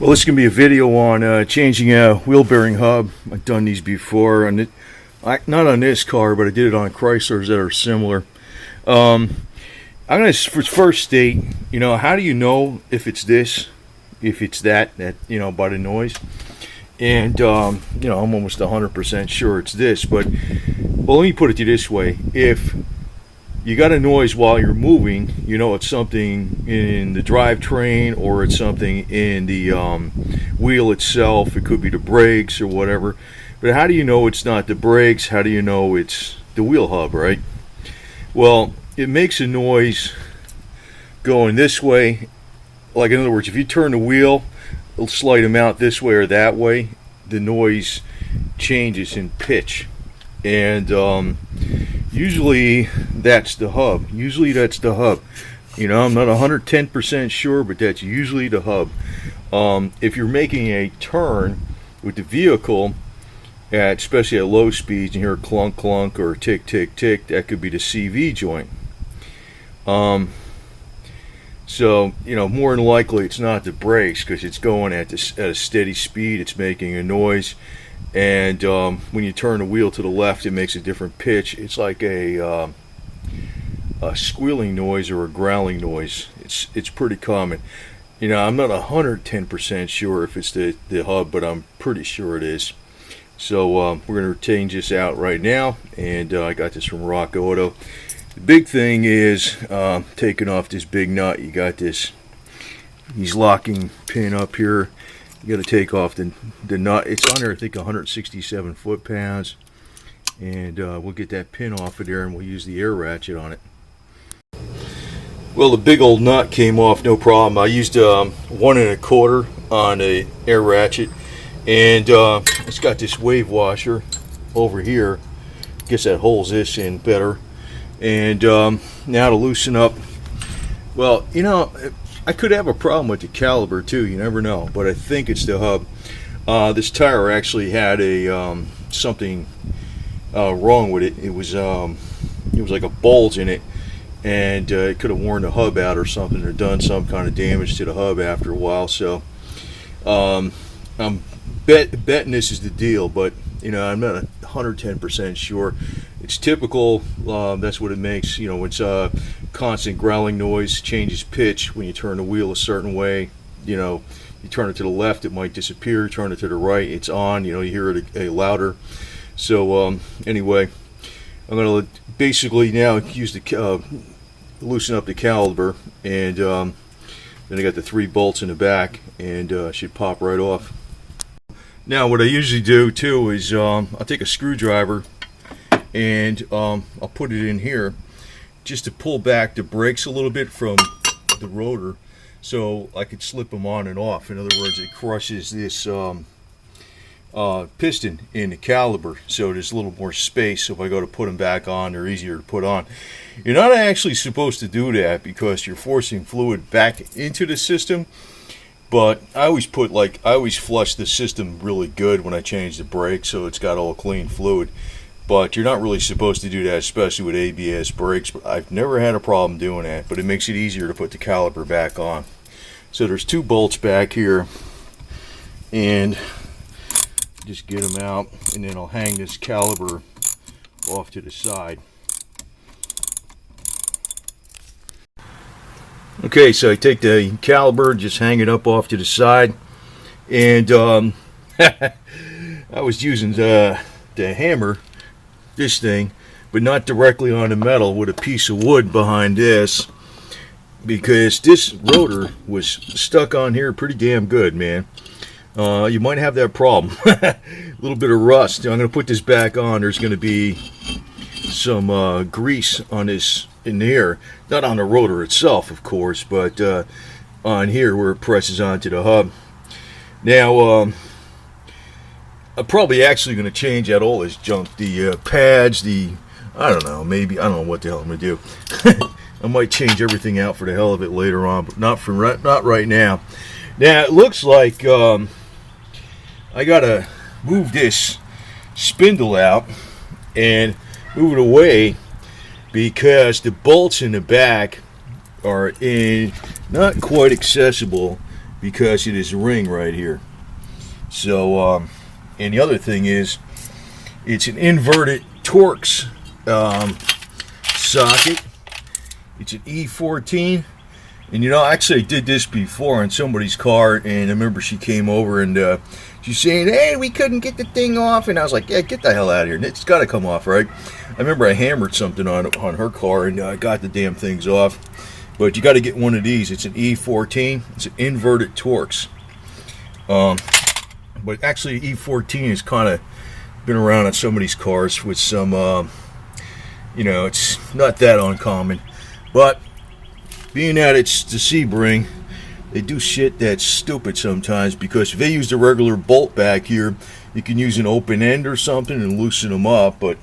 Well, this is going to be a video on changing a wheel bearing hub. I've done these before, and not on this car, but I did it on Chryslers that are similar. I'm going to first state, how do you know if it's this, if it's that, by the noise? And, I'm almost 100% sure it's this, but, well, let me put it to you this way. If you got a noise while you're moving, it's something in the drivetrain or it's something in the wheel itself. It could be the brakes or whatever. But how do you know it's not the brakes? How do you know it's the wheel hub, right? Well, it makes a noise going this way. Like, in other words, if you turn the wheel a slight amount this way or that way, the noise changes in pitch. And usually that's the hub. I'm not 110% sure, but that's usually the hub. If you're making a turn with the vehicle, especially at low speeds, and you hear a clunk clunk or tick tick tick, that could be the CV joint. So, more than likely it's not the brakes, because it's going at a steady speed. It's making a noise. And when you turn the wheel to the left, it makes a different pitch. It's like a squealing noise or a growling noise. It's pretty common. I'm not 110% sure if it's the hub, but I'm pretty sure it is. So we're going to change this out right now, and I got this from Rock Auto. The big thing is taking off this big nut. You got these locking pin up here. You got to take off the nut. It's on there, I think, 167 foot-pounds. And we'll get that pin off of there, and we'll use the air ratchet on it. Well, the big old nut came off, no problem. I used 1 1/4 on the air ratchet. And it's got this wave washer over here. Guess that holds this in better. And now to loosen up. Well, I could have a problem with the caliper too, you never know, but I think it's the hub. This tire actually had something wrong with it. It was like a bulge in it, and it could have worn the hub out or something, or done some kind of damage to the hub after a while. So I'm betting this is the deal, but I'm not 110% sure. It's typical. That's what it makes. It's a constant growling noise, changes pitch when you turn the wheel a certain way. You turn it to the left, it might disappear. Turn it to the right, it's on. You hear it a louder. So anyway, I'm going to basically now use loosen up the caliper, and then I got the 3 bolts in the back, and should pop right off. Now, what I usually do too is I'll take a screwdriver and I'll put it in here just to pull back the brakes a little bit from the rotor, so I could slip them on and off. In other words, it crushes this piston in the caliper, so there's a little more space. So if I go to put them back on, they're easier to put on. You're not actually supposed to do that because you're forcing fluid back into the system. But I always flush the system really good when I change the brakes, so it's got all clean fluid. But you're not really supposed to do that, especially with ABS brakes. But I've never had a problem doing that, but it makes it easier to put the caliper back on. So there's 2 bolts back here, and just get them out, and then I'll hang this caliper off to the side. Okay, so I take the caliper, just hang it up off to the side, and I was using the hammer, this thing, but not directly on the metal, with a piece of wood behind this, because this rotor was stuck on here pretty damn good, man. You might have that problem. A little bit of rust. I'm going to put this back on. There's going to be some grease on this in here, not on the rotor itself, of course, but on here where it presses onto the hub. Now, I'm probably actually going to change out all this junk, the pads, I don't know what the hell I'm going to do. I might change everything out for the hell of it later on, but not right now. Now, it looks like I got to move this spindle out and move it away, because the bolts in the back are not quite accessible, because it is a ring right here. So, and the other thing is, it's an inverted torx socket. It's an E14. And you know, actually I did this before in somebody's car, and I remember she came over and she's saying, hey, we couldn't get the thing off. And I was like, yeah, get the hell out of here. It's got to come off, right? I remember I hammered something on her car, and I got the damn things off. But you got to get one of these. It's an E14. It's an inverted torx. But actually, E14 has kind of been around on some of these cars with some, you know, it's not that uncommon. But being that it's the Sebring, they do shit that's stupid sometimes, because if they use the regular bolt back here, you can use an open end or something and loosen them up, but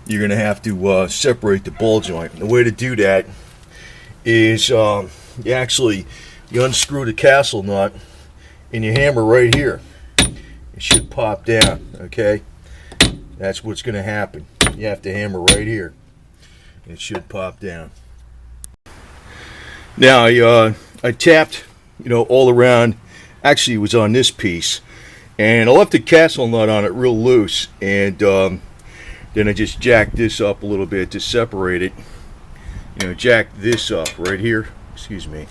you're going to have to separate the ball joint. The way to do that is you unscrew the castle nut and you hammer right here. It should pop down, okay? That's what's going to happen. You have to hammer right here. It should pop down. Now, I tapped, you know, all around. Actually, it was on this piece. And I left the castle nut on it real loose. And then I just jacked this up a little bit to separate it. You know, jacked this up right here. Excuse me.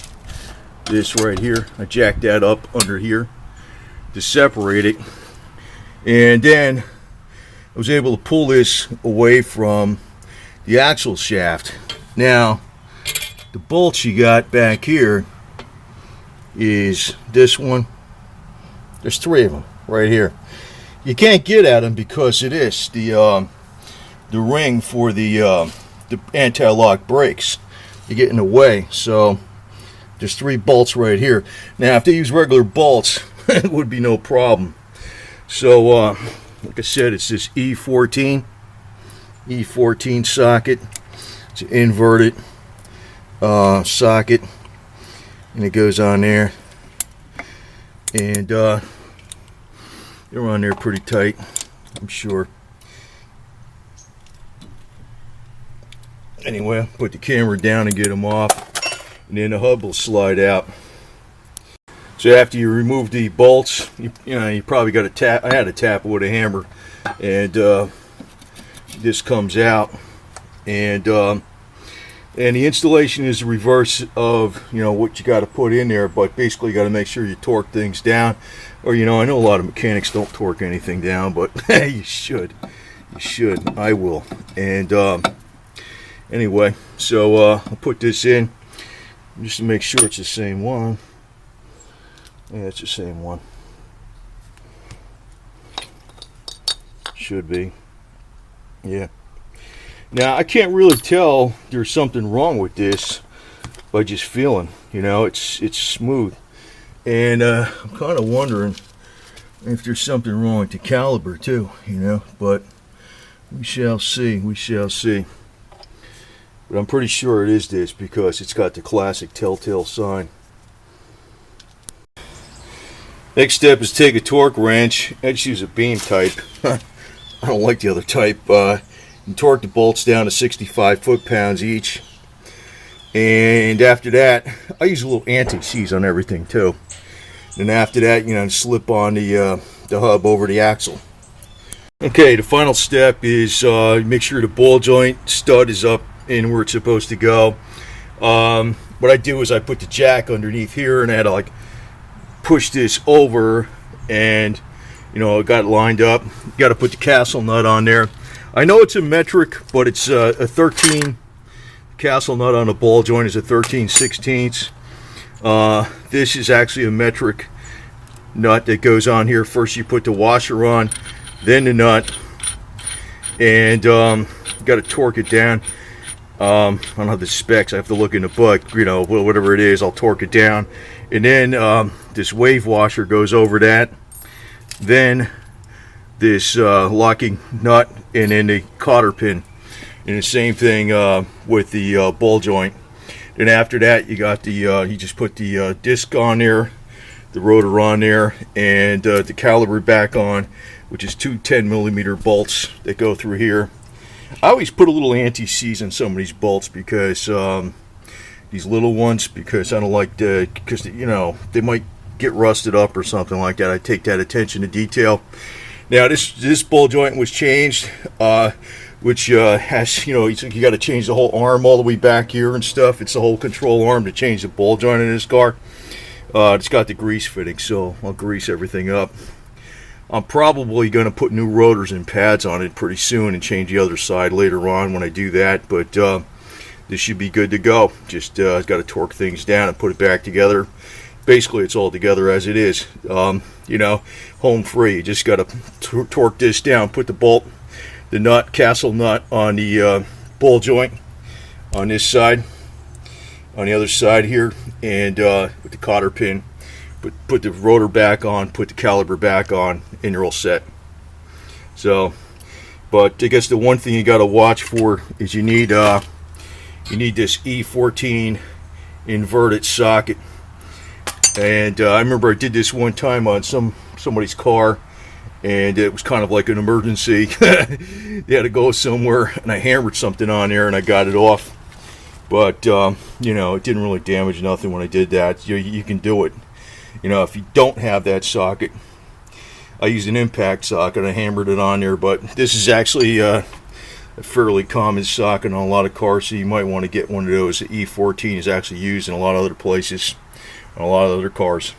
This right here. I jacked that up under here to separate it. And then I was able to pull this away from the axle shaft. Now, the bolts you got back here is this one. There's 3 of them right here. You can't get at them because it is the ring for the anti-lock brakes. You get in the way. So there's 3 bolts right here. Now, if they use regular bolts, it would be no problem. So, like I said, it's this E14 socket. It's an inverted socket, and it goes on there, and they're on there pretty tight, I'm sure. Anyway, I'll put the camera down and get them off, and then the hub will slide out. So after you remove the bolts, you know, you probably got to tap. I had to tap it with a hammer, and this comes out, and the installation is the reverse of, you know, what you got to put in there. But basically, you got to make sure you torque things down, or, you know, I know a lot of mechanics don't torque anything down, but you should. You should. I will. And anyway, so I'll put this in just to make sure it's the same one. Yeah, it's the same one. Should be. Yeah. Now, I can't really tell there's something wrong with this by just feeling, you know, it's smooth. And I'm kind of wondering if there's something wrong with the caliber too, you know, but we shall see, we shall see. But I'm pretty sure it is this, because it's got the classic telltale sign. Next step is take a torque wrench. I just use a beam type. I don't like the other type. And torque the bolts down to 65 foot-pounds each. And after that, I use a little anti-seize on everything too. And after that, you know, slip on the hub over the axle. Okay, the final step is make sure the ball joint stud is up in where it's supposed to go. What I do is I put the jack underneath here, and I had to like push this over, and you know, it got lined up. You got to put the castle nut on there. I know it's a metric, but it's a 13. Castle nut on the ball joint is a 13/16. This is actually a metric nut that goes on here. First you put the washer on, then the nut, and you got to torque it down. I don't have the specs, I have to look in the book, you know, whatever it is, I'll torque it down. And then this wave washer goes over that. Then this locking nut, and then the cotter pin. And the same thing with the ball joint. Then after that, you got the you just put the disc on there, the rotor on there, and the caliber back on, which is 2 10mm bolts that go through here. I always put a little anti-seize on some of these bolts, because these little ones, because I don't like because you know, they might get rusted up or something like that. I take that attention to detail. Now this ball joint was changed, which has, you got to change the whole arm all the way back here and stuff. It's the whole control arm to change the ball joint in this car. It's got the grease fitting, so I'll grease everything up. I'm probably going to put new rotors and pads on it pretty soon and change the other side later on when I do that, but this should be good to go. Just got to torque things down and put it back together. Basically, it's all together as it is. Home free. You just got to torque this down, put the nut, castle nut on the ball joint on this side, on the other side here, and with the cotter pin, put the rotor back on, put the caliper back on, and you're all set. So, but I guess the one thing you got to watch for is you need this E14 inverted socket. And I remember I did this one time on somebody's car, and it was kind of like an emergency. They had to go somewhere, and I hammered something on there, and I got it off. But it didn't really damage nothing when I did that. You can do it. If you don't have that socket, I used an impact socket. I hammered it on there, but this is actually a fairly common socket on a lot of cars, so you might want to get one of those. The E14 is actually used in a lot of other places, on a lot of other cars.